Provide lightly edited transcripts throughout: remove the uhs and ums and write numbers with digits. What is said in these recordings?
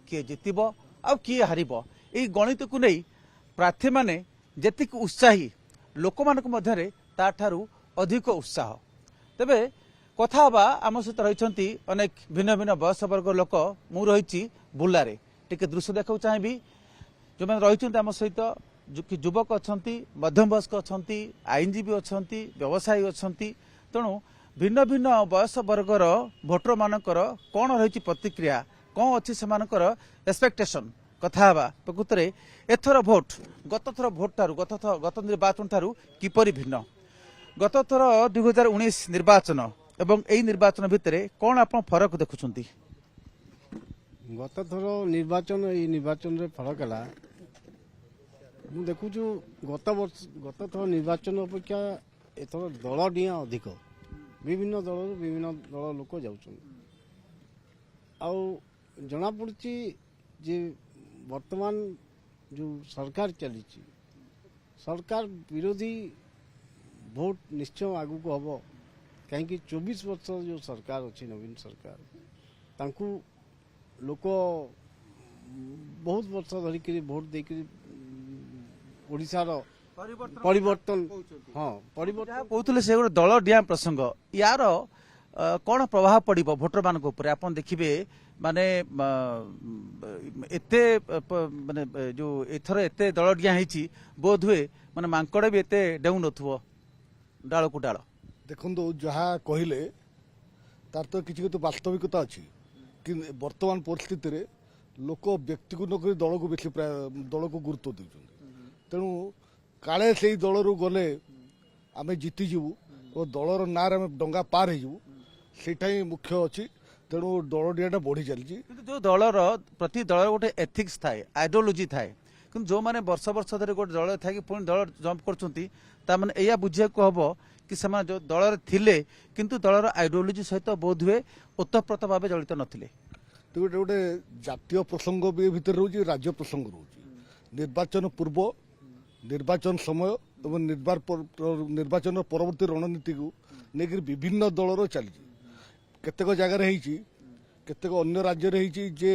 किए जितब आ किए हारिब यही गणित को नहीं प्रार्थी माने जेतिक उत्साही लोक मध्य ताठारू अधिक उत्साह तेबे कथा हवा आम सहित रही अनेक भिन्न भिन्न बयस वर्ग लोक मु रही बुर्लारे टिके दृश्य देखा चाहिए जो मैंने रही आम सहित युवक अच्छा मध्यम वयस्क अच्छा आईनजीवी अच्छा व्यवसायी अच्छा तेणु भिन्न भिन्न बयस वर्गर भोटर मानकर कौन रही प्रतिक्रिया कौन अच्छी से एक्सपेक्टेशन कथा हवा प्रकृत में एथर भोट गत थर भोट ठारू गत निर्वाचन ठारू किपरि भिन्न गत थर 2019 निर्वाचन एवं एई निर्वाचन भितर कौन आप फरक देखुंट गत थर निर्वाचन ये निर्वाचन रे फरक है मु देखु गत थर निर्वाचन अपेक्षा एथर दल डिया अधिक विभिन्न दल लोक जाउछन जना पड़ी जे वर्तमान जो सरकार चली सरकार विरोधी भोट निश्चय आगु को हम कहीं 24 वर्ष जो सरकार अच्छी नवीन सरकार तांकु लोक बहुत वर्ष धरिक भोट देकर ओडिशार परिवर्तन हाँ परिवर्तन कहते से गोटे दल डिया प्रसंग यार कौन प्रभाव पड़ो भोटर मान आप देखिए माने एते माने जो एथर एते दल डिया बोध हुए माने मांकड़ भी एते डेउ नथुव डाल को डाल देखो जहाँ कहले तार तो किसी तो वास्तविकता अच्छी कि वर्तमान परिस्थिति रे लोक व्यक्ति को नक दल को बेसी दल को गुरुत्व दे तेणु काले से दल रू गले आम जीतीजु और दलर नार आम डंगा पार होटा ही मुख्य अच्छी तेणु दल डियाटा बढ़ी चली जो दलर प्रति दल गोटे एथिक्स थाए आइडियोलोजी थाए कि जो मैंने वर्ष वर्ष धरी गोटे दल था कि पुणी दल जंप कर बुझा हम कि जो दल थिले किंतु दलर आइडियोलोजी सहित बोध हुए ओतप्रोत भाव जड़ित नथिले तो गोटे जातीय प्रसंग भी भितर रोचे राज्य प्रसंग रोचे निर्वाचन पूर्व निर्वाचन समय और निर्वाचन परवर्ती रणनीति को लेकिन विभिन्न दलर चली केतेक जगार केतेक अन्य राज्य जे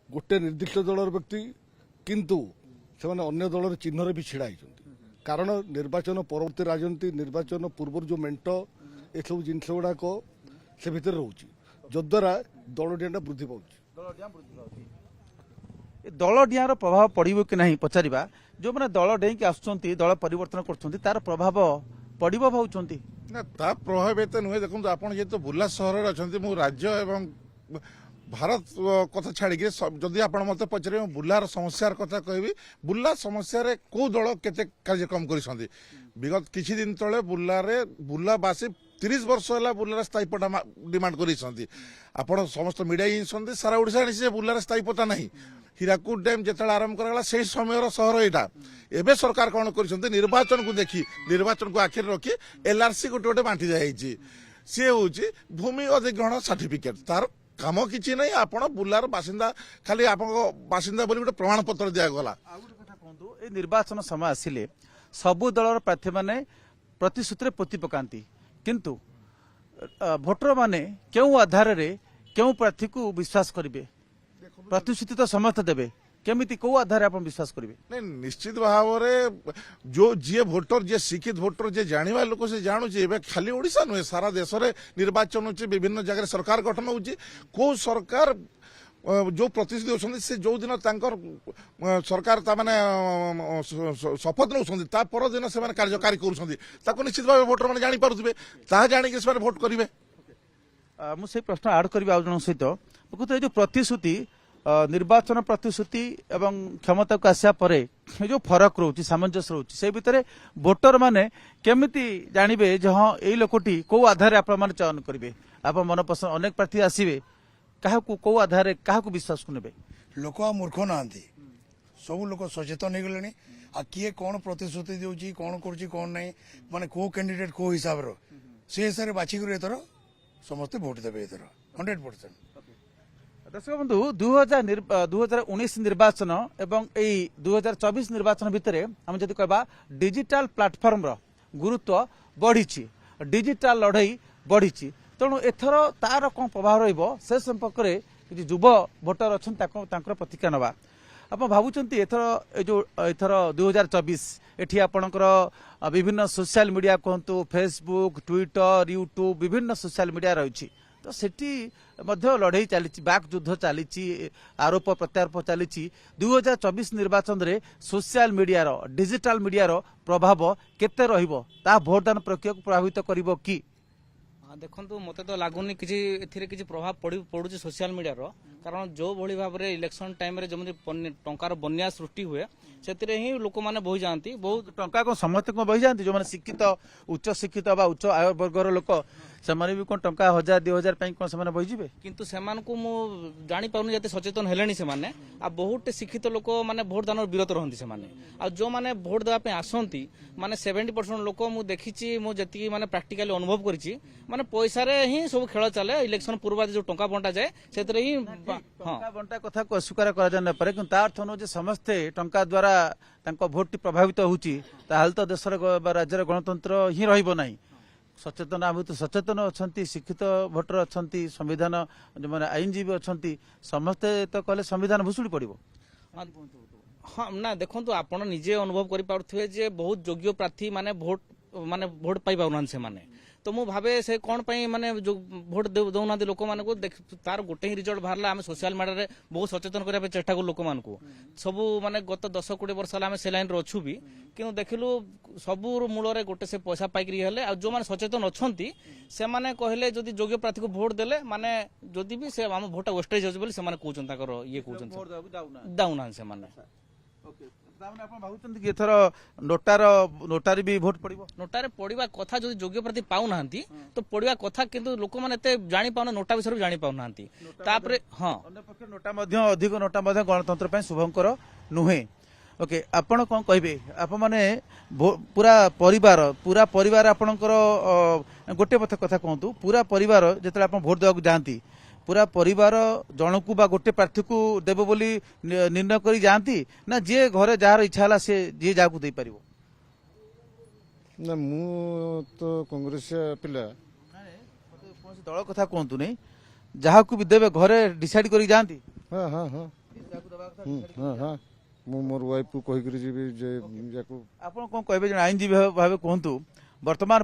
गोटे निर्दिष्ट दलर व्यक्ति किंतु से अन्य दलर चिन्ह भी छिड़ा कारण निर्वाचन परवर्ती राजनीति निर्वाचन पूर्व जो मेंट ये सब जिनस गुड़ाक से भितर रोचे जद्वारा दल डिया वृद्धि पाँच दल डियार प्रभाव पड़ो कि नहीं पचारा जो मैंने दल डेईक आसुँच दल परिवर्तन कर प्रभाव पड़ो भावुंट ना ता प्रभाव एत नुहे देखो आप बुर्ला सहर अच्छा मु राज्य एवं भारत कथा छाड़ी जदि आप मत पचारे बुर्लार समस्यार कथा कहबी बुर्ला समस्या कौ दल केते कार्यक्रम कर विगत किछि दिन तले बुर्लावासी 30 वर्ष है बुर्लार स्थायी पट्टा डिमांड कर समस्त मीडिया सारा ओडिशा बुर्लार स्थायी पट्टा नहीं हीराकुद डैम जिते आरंभ कराला से समय सहर यहाँ एवं सरकार कौन कर निर्वाचन को देखी निर्वाचन को आखिर रखी एलआरसी गोटे गोटे बांटी जाए सी हूँ भूमि अधिग्रहण सर्टिफिकेट तार काम किसी नहीं आपण बुर्लार बासिंदा खाली आप बासिंदा बोली गोटे प्रमाण पत्र दिगला निर्वाचन समय आसिले सबु दलर प्रार्थी माने प्रतिश्रुति पोति पकांती किंतु भोटर माने क्यों आधार रे क्यों प्रार्थी को विश्वास करेंगे प्रतिश्रुति तो समस्त देवे केमिति को आधार आप विश्वास करेंगे नहीं निश्चित भाव में जो जी भोटर जी शिक्षित भोटर जी जानवा लोक से जानुचे खाली ओडिशा नुहे सारा देश में निर्वाचन होची विभिन्न जगह सरकार गठन होची को सरकार जो प्रतिश्रुति होती से जो दिन सरकार ताने शपथ नौ परदिन से कार्यकारी कर निश्चित भाव भोटर मैंने जानीपे ता जाणी भोट करेंगे मुझे प्रश्न आड करी आज जन सहित प्रकृत जो प्रतिश्रुति निर्वाचन प्रतिश्रुति एवं क्षमता को आसिया परे जो फरक रोचे सामंजस्य रोचे से भितर भोटर माने केमिति जानवे जो हाँ यही लोकटी कौ आधार आप चयन करेंगे आप मन पसंद अनेक प्रार्थी आसवे क्या कौ आधार क्या विश्वास को ने लोक मूर्ख ना सब लोक सचेतन हो गले आ किए कौन प्रतिश्रुति दूसरी कौन कर कौन ना माने कौ कैंडिडेट कौ हिसाब से हिसाब से बाछिक एथर समस्ते भोट देवे एथर 100%। दर्शक बंधु 2019 निर्वाचन एवं 2024 निर्वाचन भितर आम जदि कहबा डिजिटल प्लाटफर्म रो गुरुत्व बढ़ी डिजिटल लड़ई बढ़ी तेणु एथर तार कौन प्रभाव रही से संपर्क में କିଛି ଯୁବ ଭୋଟର ଅଛନ୍ତି ତାଙ୍କର ପ୍ରତିକ୍ରିୟା ନେବା। ଆପଣ ଭାବୁଛନ୍ତି ଏଥର 2024 ଏଠି ଆପଣଙ୍କର ବିଭିନ୍ନ ସୋସିଆଲ ମିଡ଼ିଆ କୁହନ୍ତୁ ଫେସବୁକ୍ ଟ୍ୱିଟର ୟୁଟ୍ୟୁବ ବିଭିନ୍ନ ସୋସିଆଲ ମିଡ଼ିଆ ରହିଛି ତ ସେଠି ମଧ୍ୟ ଲଢ଼େଇ ଚାଲିଛି ବାକ୍ ଯୁଦ୍ଧ ଚାଲିଛି ଆରୋପ ପ୍ରତ୍ୟାରୋପ ଚାଲିଛି 2024 ନିର୍ବାଚନରେ ସୋସିଆଲ ମିଡ଼ିଆର ଡିଜିଟାଲ ମିଡ଼ିଆର ପ୍ରଭାବ କେତେ ରହିବ ତାହା ଭୋଟଦାନ ପ୍ରକ୍ରିୟାକୁ ପ୍ରଭାବିତ କରିବ କି? ଦେଖନ୍ତୁ ମୋତେ ତ ଲାଗୁନି କିଛି ଏଥିରେ କିଛି ପ୍ରଭାବ ପଡୁଛି ସୋସିଆଲ ମିଡ଼ିଆର କାରଣ ଯୋଉ ଭଳି ଭାବରେ ଇଲେକ୍ସନ ଟାଇମରେ ଯେମିତି ଟଙ୍କାର ବନ୍ୟା ସୃଷ୍ଟି ହୁଏ ସେଥିରେ ହିଁ ଲୋକମାନେ ବୋହି ଯାଆନ୍ତି। ବହୁତ ଟଙ୍କା କଣ ସମସ୍ତେ କଣ ବହିଯାଆନ୍ତି ଯୋଉମାନେ ଶିକ୍ଷିତ ଉଚ୍ଚ ଶିକ୍ଷିତ ବା ଉଚ୍ଚ ଆୟ ବର୍ଗର ଲୋକ ସେମାନେ ବି କଣ ଟଙ୍କା 1000-2000 ପାଇଁ କଣ ସେମାନେ ବହିଯିବେ? କିନ୍ତୁ ସେମାନଙ୍କୁ ମୁଁ ଜାଣିପାରୁନି ଯେତେ ସଚେତନ ହେଲେଣି ସେମାନେ ଆଉ ବହୁତ ଶିକ୍ଷିତ ଲୋକ ମାନେ ଭୋଟ ଦାନରୁ ବିରତ ରହନ୍ତି ସେମାନେ ଆଉ ଯୋଉମାନେ ଭୋଟ ଦେବା ପାଇଁ ଆସନ୍ତି ମାନେ 70% ଲୋକ ମୁଁ ଦେଖିଛି ମୁଁ ଯେତିକି ମାନେ ପ୍ରାକ୍ଟିକାଲି ଅନୁଭବ କରିଛି ମାନେ ପଇସାରେ ହିଁ ସବୁ ଖେଳ ଚାଲେ ଇଲେକ୍ସନ ପୂର୍ବାରେ ଯୋଉ ଟଙ୍କା ବଣ୍ଟା ଯାଏ ସେଥିରେ ହିଁ ଟଙ୍କା ବଣ୍ଟା କଥାକୁ ଅସ୍ୱୀକାର କରାଯାଇ ନପାରେ କିନ୍ତୁ ତା ଅର୍ଥ ନୁହେଁ ଯେ ସମସ୍ତେ ଟଙ୍କା ଦ୍ୱାରା ତାଙ୍କ ଭୋଟଟି ପ୍ରଭାବିତ ହେଉଛି ତାହେଲେ ତ ଦେଶର ବା ରାଜ୍ୟର ଗଣତନ୍ତ୍ର ହିଁ ରହିବ ନାହିଁ। ସଚେତନ ଆମେ ତ ସଚେତନ ଅଛନ୍ତି ଶିକ୍ଷିତ ଭୋଟର ଅଛନ୍ତି ସମ୍ବିଧାନ ଯେଉଁମାନେ ଆଇନଜୀବୀ ଅଛନ୍ତି ସମସ୍ତେ ତ କଲେ ସମ୍ବିଧାନ ଭୁଷୁଡ଼ି ପଡ଼ିବ। ହଁ ନା ଦେଖନ୍ତୁ ଆପଣ ନିଜେ ଅନୁଭବ କରିପାରୁଥିବେ ଯେ ବହୁତ ଯୋଗ୍ୟ ପ୍ରାର୍ଥୀ ମାନେ ଭୋଟ ପାଇପାରୁନାହାନ୍ତି ସେମାନେ ତ ମୁଁ ଭାବେ ସେ କ'ଣ ପାଇଁ ମାନେ ଭୋଟ ଦେଉନାହାନ୍ତି ଲୋକମାନଙ୍କୁ ତାର ଗୋଟେ ହିଁ ରିଜଲ୍ଟ ବାହାରିଲା ଆମେ ସୋସିଆଲ ମିଡ଼ିଆରେ ବହୁତ ସଚେତନ କରିବା ପାଇଁ ଚେଷ୍ଟା କରୁ ଲୋକମାନଙ୍କୁ ସବୁ ମାନେ ଗତ 10-20 ବର୍ଷ ହେଲା ଆମେ ସେ ଲାଇନରେ ଅଛୁ ବି କିନ୍ତୁ ଦେଖିଲୁ ସବୁ ମୂଳରେ ଗୋଟେ ସେ ପଇସା ପାଇକିରି ହେଲେ ଆଉ ଯୋଉମାନେ ସଚେତନ ଅଛନ୍ତି ସେମାନେ କହିଲେ ଯଦି ଯୋଗ୍ୟ ପ୍ରାର୍ଥୀକୁ ଭୋଟ ଦେଲେ ମାନେ ଯଦି ବି ସେ ଆମ ଭୋଟଟା ୱେଷ୍ଟେଜ ହେଉଛି ବୋଲି ସେମାନେ କହୁଛନ୍ତି ତାଙ୍କର ଇଏ କହୁଛନ୍ତି ଦାଉନାହାନ୍ତି ସେମାନେ। ଆପଣ ଭାବୁଛନ୍ତି କି ଏଥର ନୋଟାରେ ବି ଭୋଟ ପଡିବ? ନୋଟାରେ ପଡିବା କଥା ଯଦି ଯୋଗ୍ୟ ପ୍ରାର୍ଥୀ ପାଉନାହାନ୍ତି ତ ପଡିବା କଥା କିନ୍ତୁ ଲୋକମାନେ ଏତେ ଜାଣିପାରୁନା ନୋଟା ବିଷୟରେ ଜାଣି ପାରୁନାହାନ୍ତି ତାପରେ ହଁ ଅନ୍ୟପକ୍ଷରେ ଅଧିକ ନୋଟା ମଧ୍ୟ ଗଣତନ୍ତ୍ର ପାଇଁ ଶୁଭଙ୍କର ନୁହେଁ। ଓକେ ଆପଣ କଣ କହିବେ ଆପଣମାନେ ପୁରା ପରିବାର ଆପଣଙ୍କର ଗୋଟେ କଥା କୁହନ୍ତୁ ପୁରା ପରିବାର ଯେତେବେଳେ ଆପଣ ଭୋଟ ଦେବାକୁ ଯାଆନ୍ତି पूरा परिवार जनकू बा गोटे प्रार्थी को देव बोली निर्णय करी जाती ना जी घरे जार इच्छा है सी जी जहाँ दे पार ना मु तो कांग्रेस पिला दल कथा कहतु नहीं जहाँ को भी देवे घरे डिसाइड करी जाती। हाँ हाँ हाँ हाँ हाँ मोर वाइफ को कही करी आपन कौन कहबे जे आईनजीवी भावे कहतु वर्तमान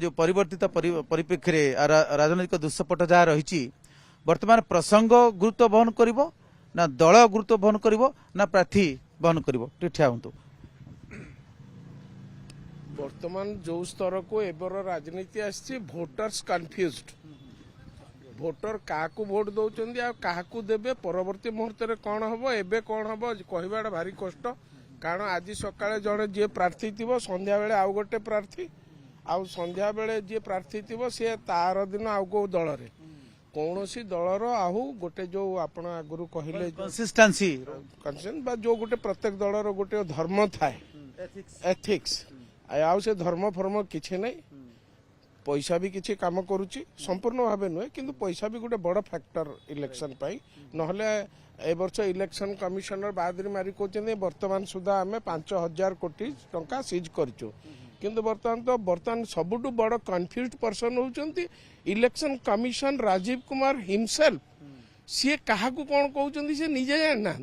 जो परिवर्तित परिप्रेक्षी राजनैतिक दुष्पट जहाँ रही वर्तमान प्रसंग गुरुत्व बहन करिवो ना दल गुरुत्व बहन करिवो ना प्रार्थी बहन करिवो ठिया हुंतु वर्तमान जो स्तर को एबर राजनीति आसी भोटर्स कन्फ्यूज्ड भोटर क्या भोट दौरान क्या देवे परवर्ती मुहूर्त में कौन हम एबे कौन हम कहवाटा भारी कष्ट कारण आज सकाଳେ जड़े जी प्रार्थी थी संध्या बेले आउ गोटे प्रार्थी आउ संध्या बेले जी प्रार्थी थी सी तार दिन आउ को दल रे कौन सी दलर आहु गोटे जो आपण आगु कहले कंसिस्टेंसी जो गोटे प्रत्येक दलर गोटे धर्म थाए एथिक्स आउ से धर्म फर्म किछि नहीं पैसा भी किछि काम करुची संपूर्ण भाव नुहे किंतु पैसा भी गोटे बड़ फैक्टर इलेक्शन पाई नहले ए वर्ष इलेक्शन कमिशनर बादरी मारी कहते वर्तमान सुधा आम 5000 कोटी टंका सीज करचु किंतु वर्तमान सबुठु बड़ कन्फ्यूज्ड पर्सन होउचंती election commission Rajiv Kumar himself सी क्या कौन कहते सी निजे जाना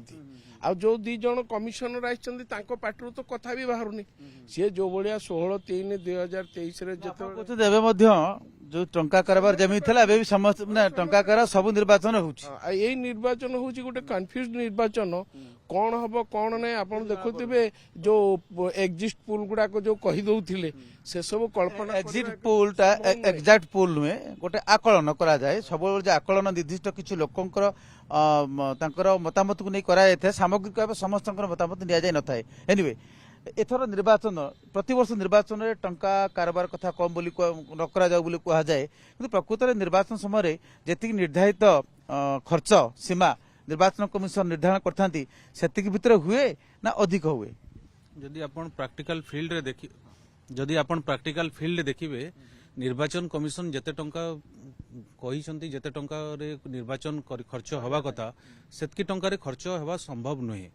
आ जो दी जन कमिशनर आइछंती तांको पाटरू तो कथा भी बाहरुनी सी जो भाया 16/3/2023 जो टंका कारोबार जमी थिला एबे भी समस्त ना टंका कारोबार सब निर्वाचन होउची यही निर्वाचन होउची गोटे कन्फ्यूज्ड निर्वाचन कौन हम कौन नहीं आप देखुवे जो एग्जिट पोल गुड़ा जो कही दउथिले से सब कल्पना एग्जिट पोलटा एग्जैक्ट पोल नुहे गोटे आकलन करा जाए सब आकलन निर्दिष्ट किछि लोकंकर तांकर मतामत को नहीं करा जाए सामग्रिक भाव समस्त मतामत नि जाय न थाए एनीवे एथर निर्वाचन प्रतिवर्ष निर्वाचन में टंका कारोबार कथा कम बोली न करा जाऊ बोली कहा जाए किंतु प्रकृत में निर्वाचन समय जी निर्धारित खर्च सीमा निर्वाचन कमिशन निर्धारण करथांती सेतिक भितर हुए ना अधिक हुए जदि आपण प्रैक्टिकल फील्ड रे देखि जदि आपण प्रैक्टिकल फील्ड देखिबे निर्वाचन कमिशन जेते टंका कहिसंती जेते टंका रे निर्वाचन खर्च हवा कथा सेतकी टंका रे खर्च हवा संभव नुहे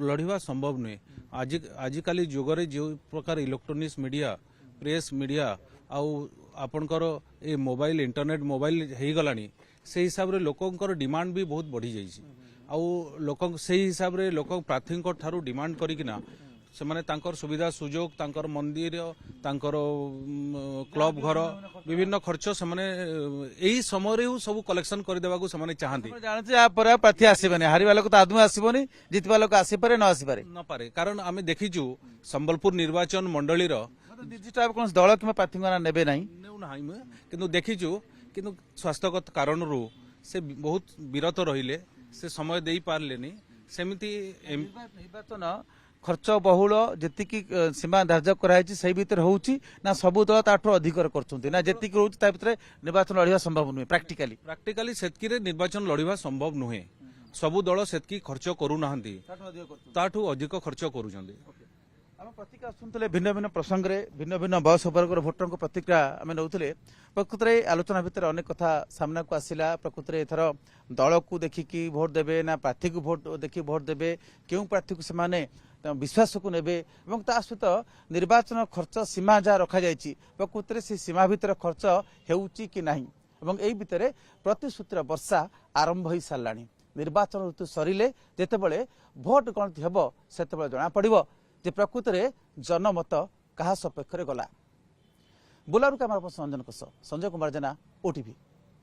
लड़िवा संभव नुहे आजिकाली जुगरे जो प्रकार इलेक्ट्रोनिक्स मीडिया प्रेस मीडिया आउ आपणकर ए मोबाइल इंटरनेट मोबाइल हो गलानी से हिसाब रे लोकंकर डिमांड भी बहुत बढ़ी जाइए आउ लोक से हिसाब रे लोक प्रार्थी ठारू डिमांड करिकिना से माने तांकर सुविधा सुजोग तांकर मंदिर तांकर क्लब घर विभिन्न खर्च से माने एही समय रे सब कलेक्शन कर देबा को से माने चाहंती जानते या पर प्रार्थी आसीबनी हारिबा लोक तो आदमी आसीबनी जितबा लोक आसी पारे न आसी पारे न पारे कारण आमे देखिजु संबलपुर निर्वाचन मंडली रो निर्दिष्ट कौन दल कि प्रार्थी नेबे नहीं किंतु देखिजु किंतु स्वास्थ्यगत कारणरू से बहुत विरत रहिले से समय देई पारलेनी सेमिति निर्वाचन खर्च बहुल जेतिकी सीमा धार्य कराई से भितर होउची ना सबु दल ताठू अधिक करछुंती ना जेतिकी होउची ता भितर निर्वाचन लड़िया संभव नुहे प्राक्टिकली सेतकी रे निर्वाचन लड़िबा संभव नुहे सबु दल सेतकी खर्च करू नाहंती ताठू अधिक खर्च करूछंती आम प्रतिक्रिया शुणुले भिन्न भिन्न प्रसंग में भिन्न भिन्न बयस वर्गर भोटर प्रतिक्रिया आम नौले प्रकृत में आलोचना भितर अनेक कथा सामना को आसला प्रकृत में एथर दल को देखिकी भोट देवे ना प्रार्थी को भोट देखी भोट देवे क्यों प्रार्थी को से विश्वास को नेबे और ता सहित निर्वाचन खर्च सीमा जहाँ रखा जाइए प्रकृत में से सीमा भितर खर्च होउची कि नहीं और यही भितर प्रतिश्रुतिर वर्षा आरंभ हो सारा निर्वाचन ऋतु सरिले जेतेबेले भोट गणति हेब सेतेबेले जना पड़िबो जे प्रकृत में जनमत कहा सपक्ष गला बुलारू कैमरा पर्सन अंजन संजय कुमार जेना ओटीवी।